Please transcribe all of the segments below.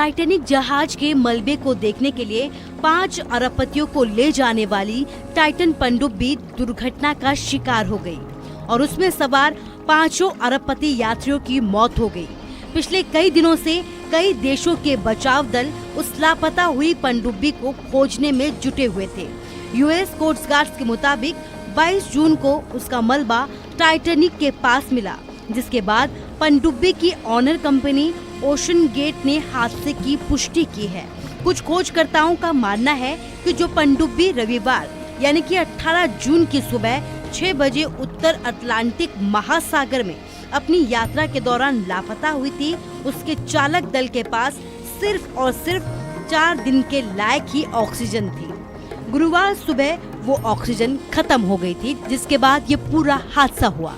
Titanic जहाज के मलबे को देखने के लिए 5 अरबपतियों को ले जाने वाली टाइटन पनडुब्बी दुर्घटना का शिकार हो गई और उसमें सवार 5 अरबपति यात्रियों की मौत हो गई। पिछले कई दिनों से कई देशों के बचाव दल उस लापता हुई पनडुब्बी को खोजने में जुटे हुए थे। यूएस कोस्ट गार्ड के मुताबिक 22 जून को उसका मलबा टाइटैनिक के पास मिला, जिसके बाद पनडुब्बी की ऑनर कंपनी ओशन गेट ने हादसे की पुष्टि की है। कुछ खोजकर्ताओं का मानना है कि जो पनडुब्बी रविवार यानी कि 18 जून की सुबह 6 बजे उत्तर अटलांटिक महासागर में अपनी यात्रा के दौरान लापता हुई थी, उसके चालक दल के पास सिर्फ और सिर्फ 4 दिन के लायक ही ऑक्सीजन थी। गुरुवार सुबह वो ऑक्सीजन खत्म हो गई थी, जिसके बाद ये पूरा हादसा हुआ।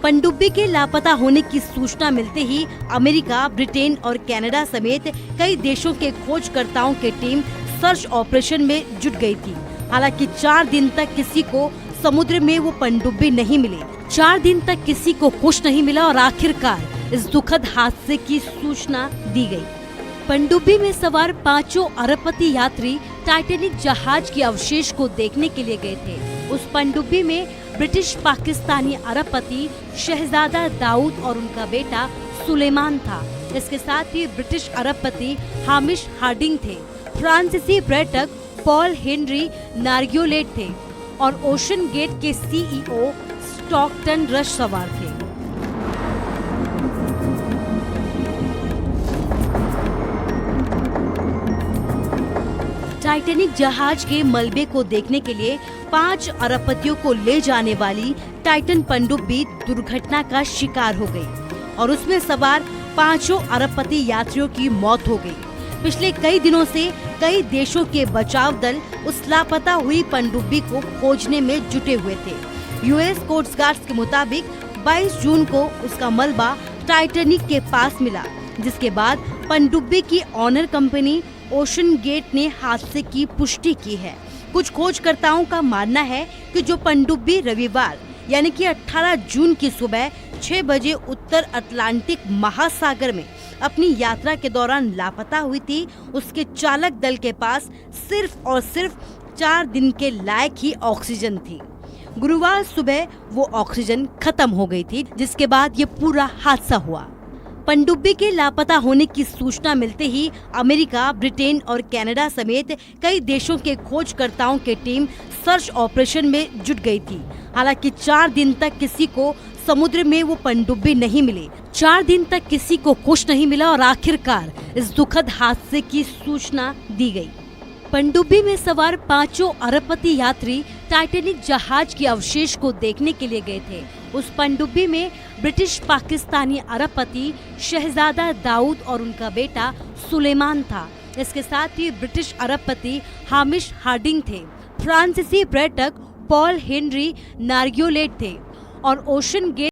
पनडुब्बी के लापता होने की सूचना मिलते ही अमेरिका, ब्रिटेन और कनाडा समेत कई देशों के खोजकर्ताओं की टीम सर्च ऑपरेशन में जुट गई थी। हालांकि 4 दिन तक किसी को समुद्र में वो पनडुब्बी नहीं मिली। 4 दिन तक किसी को कुछ नहीं मिला और आखिरकार इस दुखद हादसे की सूचना दी गई। पनडुब्बी में सवार 5 अरबपति यात्री टाइटैनिक जहाज के अवशेष को देखने के लिए गए थे। उस पनडुब्बी में ब्रिटिश पाकिस्तानी अरबपति शहजादा दाऊद और उनका बेटा सुलेमान था। इसके साथ ही ब्रिटिश अरबपति हामिश हार्डिंग थे, फ्रांसीसी पर्यटक पॉल हेनरी नार्गियोलेट थे और ओशन गेट के सीईओ स्टॉकटन रश सवार थे। टाइटैनिक जहाज के मलबे को देखने के लिए 5 अरबपतियों को ले जाने वाली टाइटन पनडुब्बी दुर्घटना का शिकार हो गई और उसमें सवार 5 अरबपति यात्रियों की मौत हो गई। पिछले कई दिनों से कई देशों के बचाव दल उस लापता हुई पनडुब्बी को खोजने में जुटे हुए थे। यूएस कोस्ट गार्ड के मुताबिक 22 जून को उसका मलबा टाइटैनिक के पास मिला, जिसके बाद पनडुब्बी की ऑनर कंपनी ओशन गेट ने हादसे की पुष्टि की है। कुछ खोजकर्ताओं का मानना है कि जो पनडुब्बी रविवार यानी कि 18 जून की सुबह 6 बजे उत्तर अटलांटिक महासागर में अपनी यात्रा के दौरान लापता हुई थी, उसके चालक दल के पास सिर्फ और सिर्फ 4 दिन के लायक ही ऑक्सीजन थी। गुरुवार सुबह वो ऑक्सीजन खत्म हो गई थी, जिसके बाद ये पूरा हादसा हुआ। पनडुब्बी के लापता होने की सूचना मिलते ही अमेरिका, ब्रिटेन और कनाडा समेत कई देशों के खोजकर्ताओं की टीम सर्च ऑपरेशन में जुट गई थी। हालांकि 4 दिन तक किसी को समुद्र में वो पनडुब्बी नहीं मिली। 4 दिन तक किसी को कुछ नहीं मिला और आखिरकार इस दुखद हादसे की सूचना दी गई। पनडुब्बी में सवार 5 अरबपति यात्री टाइटैनिक जहाज के अवशेष को देखने के लिए गए थे। उस पनडुब्बी में ब्रिटिश पाकिस्तानी अरबपति शहजादा दाऊद और उनका बेटा सुलेमान था। इसके साथ ही ब्रिटिश अरबपति हामिश हार्डिंग थे, फ्रांसीसी पर्यटक पॉल हेनरी नार्गियोलेट थे और ओशन गेट